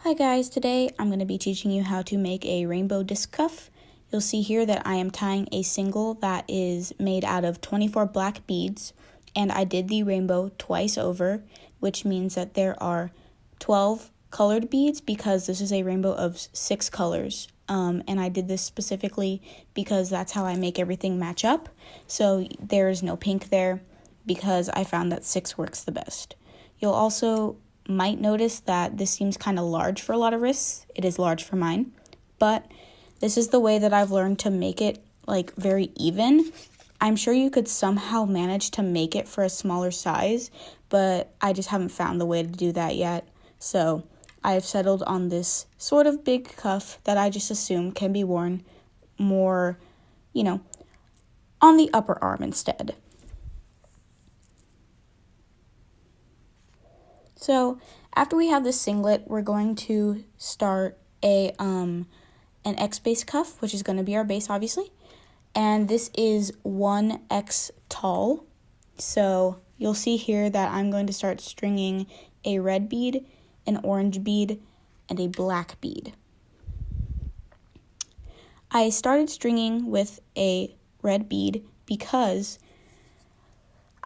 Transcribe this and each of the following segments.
Hi guys, today I'm going to be teaching you how to make a rainbow disc cuff. You'll see here that I am tying a single that is made out of 24 black beads, and I did the rainbow twice over, which means that there are 12 colored beads because this is a rainbow of 6 colors. And I did this specifically because that's how I make everything match up. So there is no pink there because I found that 6 works the best. You'll also might notice that this seems kind of large for a lot of wrists. It is large for mine, but this is the way that I've learned to make it like very even. I'm sure you could somehow manage to make it for a smaller size, but I just haven't found the way to do that yet. So I've settled on this sort of big cuff that I just assume can be worn more, on the upper arm instead. So after we have this singlet, we're going to start an X base cuff, which is going to be our base, obviously. And this is 1X tall. So you'll see here that I'm going to start stringing a red bead, an orange bead, and a black bead. I started stringing with a red bead because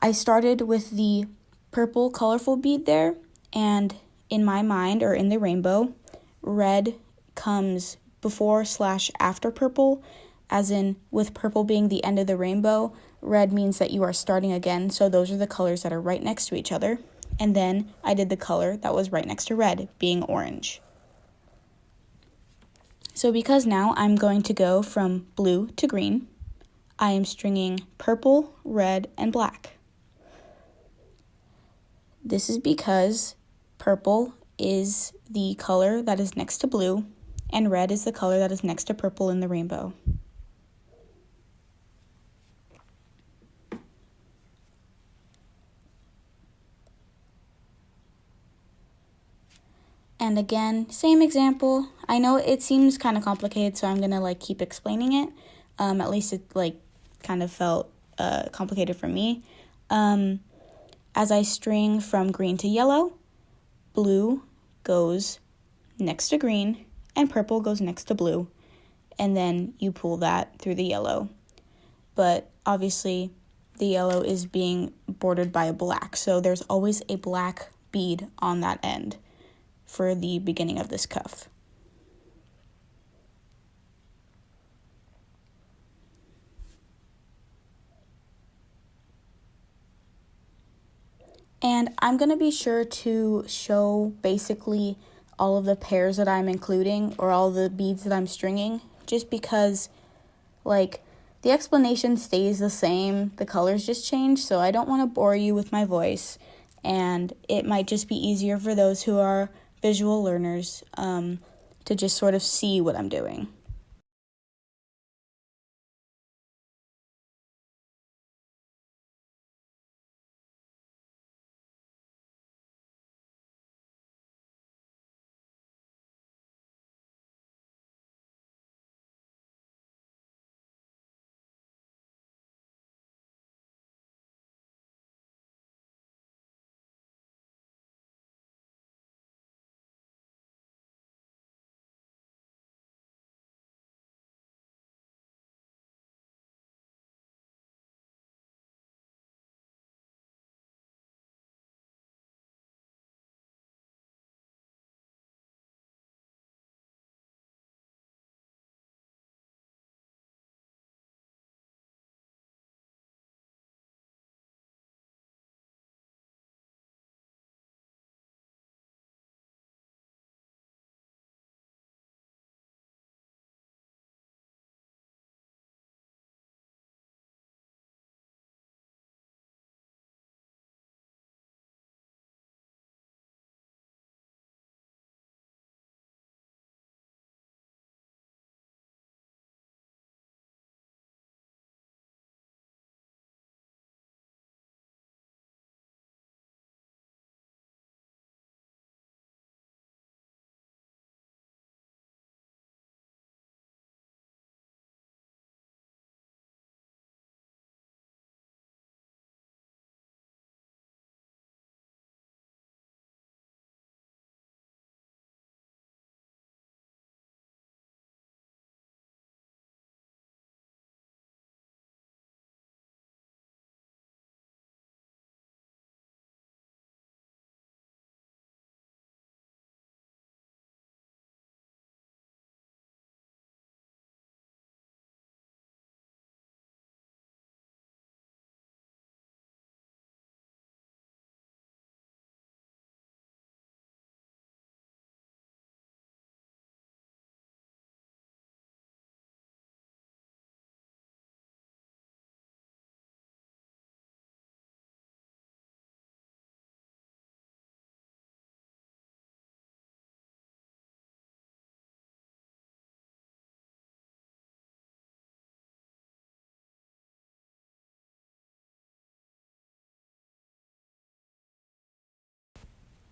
I started with the purple colorful bead there, and in my mind, or in the rainbow, red comes before/after purple, as in with purple being the end of the rainbow, red means that you are starting again, so those are the colors that are right next to each other. And then I did the color that was right next to red, being orange. So because now I'm going to go from blue to green, I am stringing purple, red, and black. This is because purple is the color that is next to blue, and red is the color that is next to purple in the rainbow. And again, same example. I know it seems kind of complicated, so I'm going to keep explaining it. At least it kind of felt complicated for me. As I string from green to yellow, blue goes next to green, and purple goes next to blue, and then you pull that through the yellow. But obviously, the yellow is being bordered by a black, so there's always a black bead on that end for the beginning of this cuff. And I'm going to be sure to show basically all of the pairs that I'm including or all the beads that I'm stringing, just because the explanation stays the same, the colors just change, so I don't want to bore you with my voice, and it might just be easier for those who are visual learners to just sort of see what I'm doing.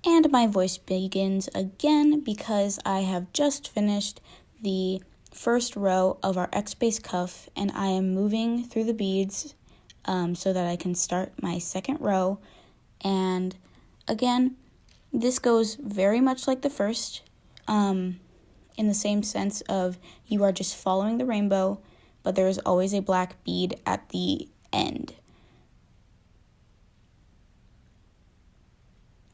And my voice begins again because I have just finished the first row of our X-base cuff, and I am moving through the beads so that I can start my second row. And again, this goes very much like the first, in the same sense of you are just following the rainbow, but there is always a black bead at the end.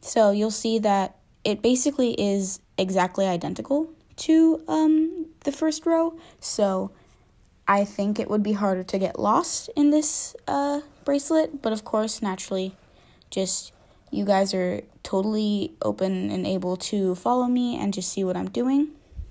So you'll see that it basically is exactly identical to the first row. So I think it would be harder to get lost in this bracelet, but of course, naturally, just you guys are totally open and able to follow me and just see what I'm doing.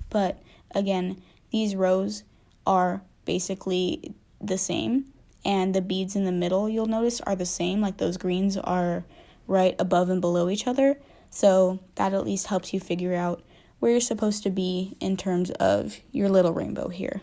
But again, these rows are basically the same, and the beads in the middle, you'll notice, are the same. Like those greens are right above and below each other, so that at least helps you figure out where you're supposed to be in terms of your little rainbow here.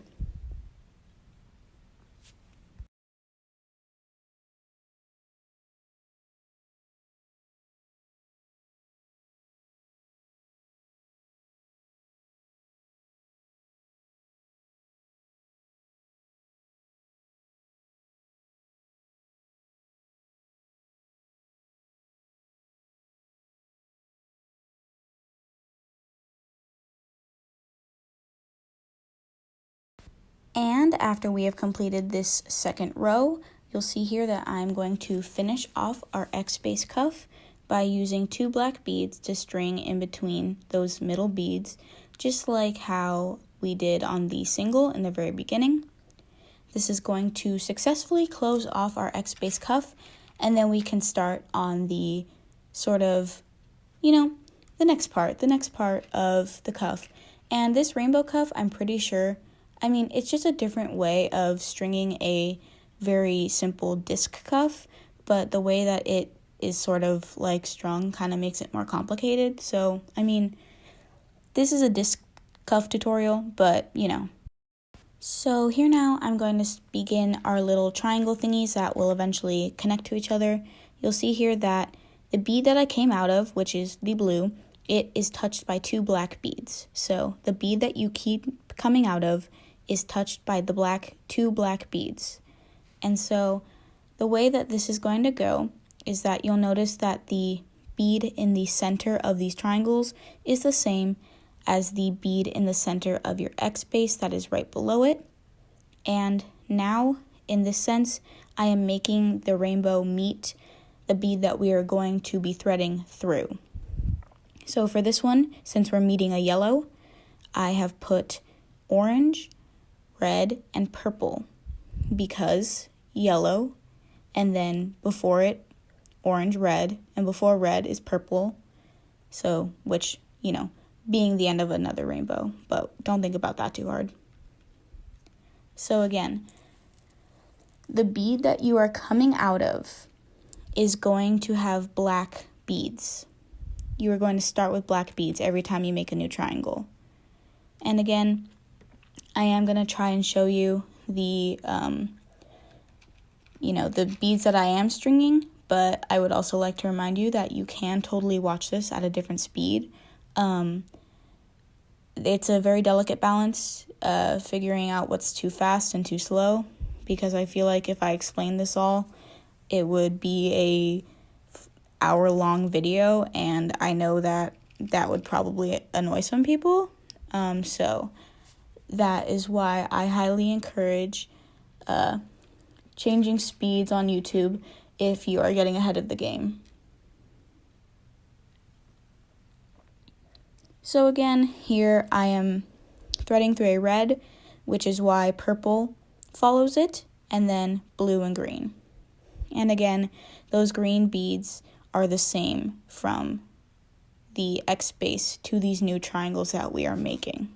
And after we have completed this second row, you'll see here that I'm going to finish off our X-base cuff by using 2 black beads to string in between those middle beads, just like how we did on the single in the very beginning. This is going to successfully close off our X-base cuff, and then we can start on the sort of, the next part of the cuff. And this rainbow cuff, I'm pretty sure, it's just a different way of stringing a very simple disc cuff, but the way that it is sort of like strung kind of makes it more complicated. So, this is a disc cuff tutorial, but So here now, I'm going to begin our little triangle thingies that will eventually connect to each other. You'll see here that the bead that I came out of, which is the blue, it is touched by 2 black beads. So the bead that you keep coming out of is touched by the 2 black beads. And so the way that this is going to go is that you'll notice that the bead in the center of these triangles is the same as the bead in the center of your X base that is right below it. And now, in this sense, I am making the rainbow meet the bead that we are going to be threading through. So for this one, since we're meeting a yellow, I have put orange, red, and purple, because yellow, and then before it, orange, red, and before red is purple, so which, being the end of another rainbow, but don't think about that too hard. So again, the bead that you are coming out of is going to have black beads. You are going to start with black beads every time you make a new triangle. And again, I am going to try and show you the, the beads that I am stringing, but I would also like to remind you that you can totally watch this at a different speed. It's a very delicate balance, figuring out what's too fast and too slow, because I feel like if I explain this all, it would be a hour-long video, and I know that would probably annoy some people. So that is why I highly encourage changing speeds on YouTube if you are getting ahead of the game. So again, here I am threading through a red, which is why purple follows it, and then blue and green. And again, those green beads are the same from the X base to these new triangles that we are making.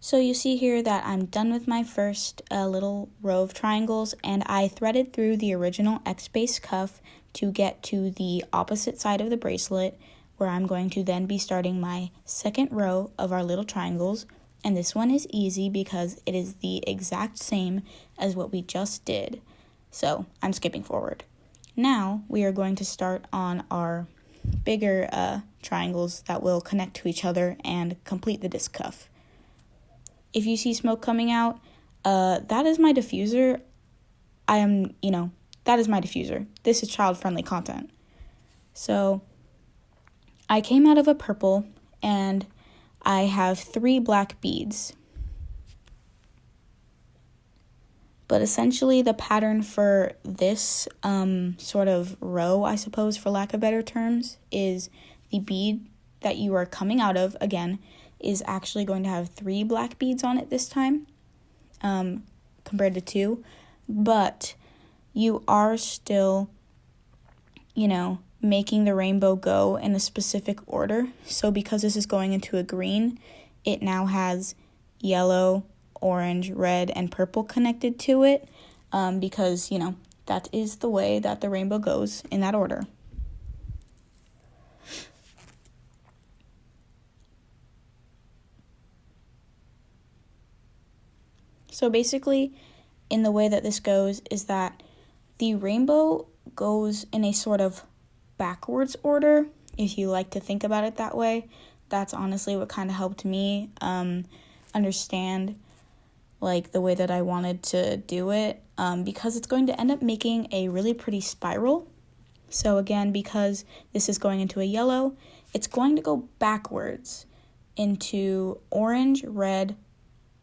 So you see here that I'm done with my first little row of triangles, and I threaded through the original X-base cuff to get to the opposite side of the bracelet, where I'm going to then be starting my second row of our little triangles. And this one is easy because it is the exact same as what we just did. So I'm skipping forward. Now we are going to start on our bigger triangles that will connect to each other and complete the disc cuff. If you see smoke coming out, that is my diffuser. That is my diffuser. This is child-friendly content. So I came out of a purple, and I have 3 black beads. But essentially the pattern for this sort of row, I suppose, for lack of better terms, is the bead that you are coming out of, again, is actually going to have 3 black beads on it this time, compared to 2. But you are still, making the rainbow go in a specific order. So because this is going into a green, it now has yellow, orange, red, and purple connected to it, because, that is the way that the rainbow goes, in that order. So basically, in the way that this goes is that the rainbow goes in a sort of backwards order, if you like to think about it that way. That's honestly what kind of helped me understand the way that I wanted to do it, because it's going to end up making a really pretty spiral. So again, because this is going into a yellow, it's going to go backwards into orange, red,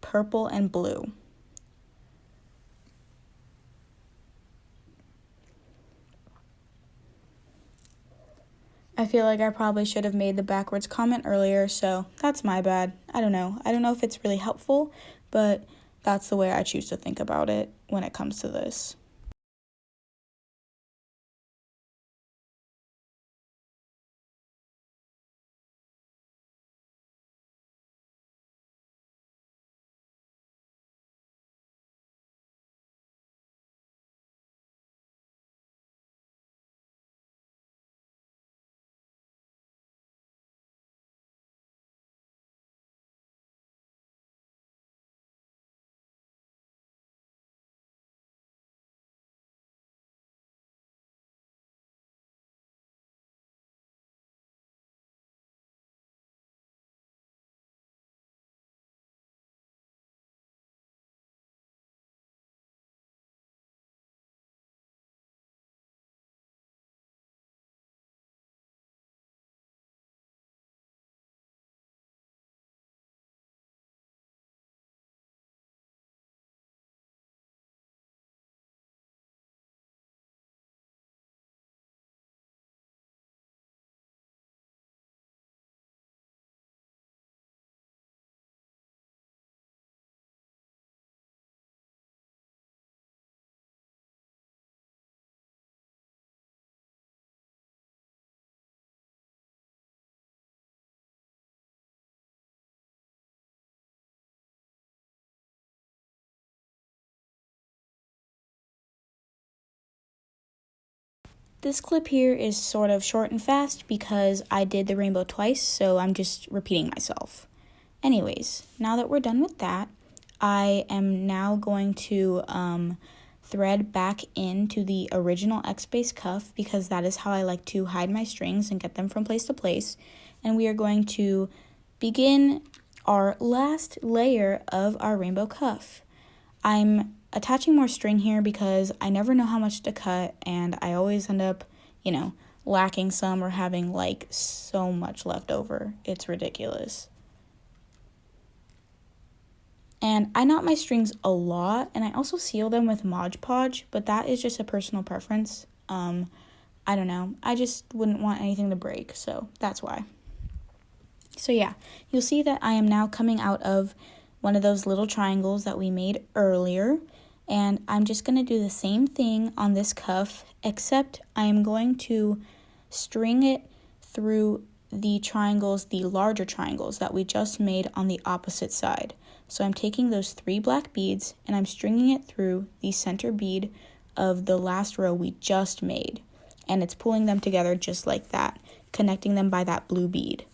purple, and blue. I feel like I probably should have made the backwards comment earlier, so that's my bad. I don't know if it's really helpful, but that's the way I choose to think about it when it comes to this. This clip here is sort of short and fast because I did the rainbow twice, so I'm just repeating myself. Anyways, now that we're done with that, I am now going to thread back into the original X-base cuff, because that is how I like to hide my strings and get them from place to place. And we are going to begin our last layer of our rainbow cuff. I'm attaching more string here because I never know how much to cut, and I always end up, lacking some or having so much left over. It's ridiculous. And I knot my strings a lot, and I also seal them with Mod Podge, but that is just a personal preference. I don't know. I just wouldn't want anything to break, so that's why. So yeah, you'll see that I am now coming out of one of those little triangles that we made earlier, and I'm just going to do the same thing on this cuff, except I am going to string it through the triangles, the larger triangles that we just made on the opposite side. So I'm taking those 3 black beads and I'm stringing it through the center bead of the last row we just made. And it's pulling them together just like that, connecting them by that blue bead.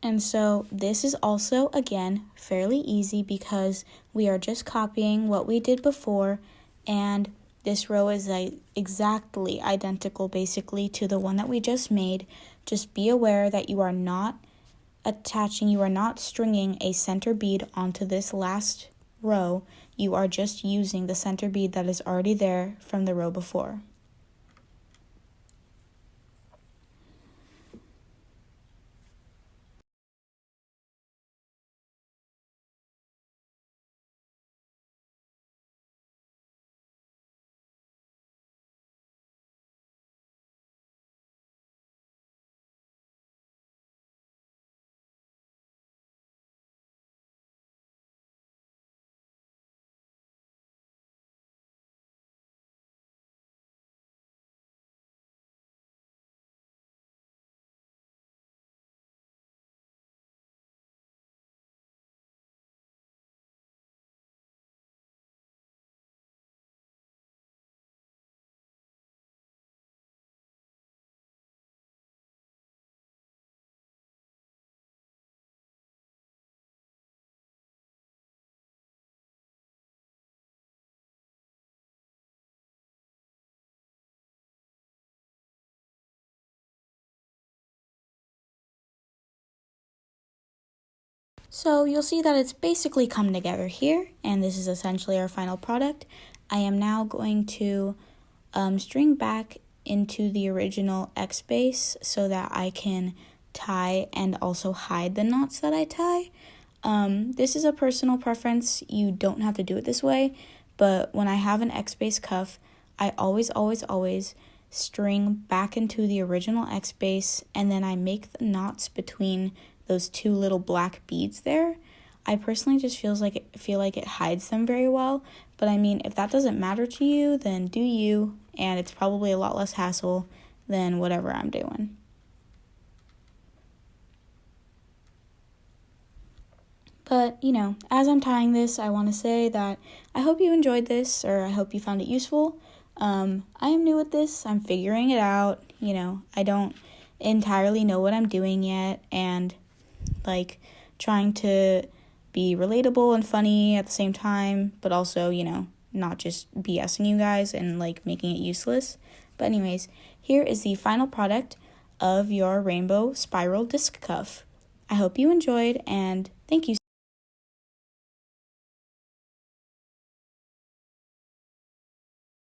And so this is also, again, fairly easy because we are just copying what we did before, and this row is exactly identical basically to the one that we just made. Just be aware that you are not stringing a center bead onto this last row. You are just using the center bead that is already there from the row before. So you'll see that it's basically come together here, and this is essentially our final product. I am now going to string back into the original X base so that I can tie and also hide the knots that I tie. This is a personal preference. You don't have to do it this way, but when I have an X base cuff, I always string back into the original X base, and then I make the knots between those 2 little black beads there. I personally just feel like it hides them very well, but I mean, if that doesn't matter to you, then do you, and it's probably a lot less hassle than whatever I'm doing. But, as I'm tying this, I want to say that I hope you enjoyed this, or I hope you found it useful. I am new at this. I'm figuring it out. I don't entirely know what I'm doing yet, and trying to be relatable and funny at the same time, but also, not just BSing you guys and making it useless. But anyways, here is the final product of your rainbow spiral disc cuff. I hope you enjoyed, and thank you.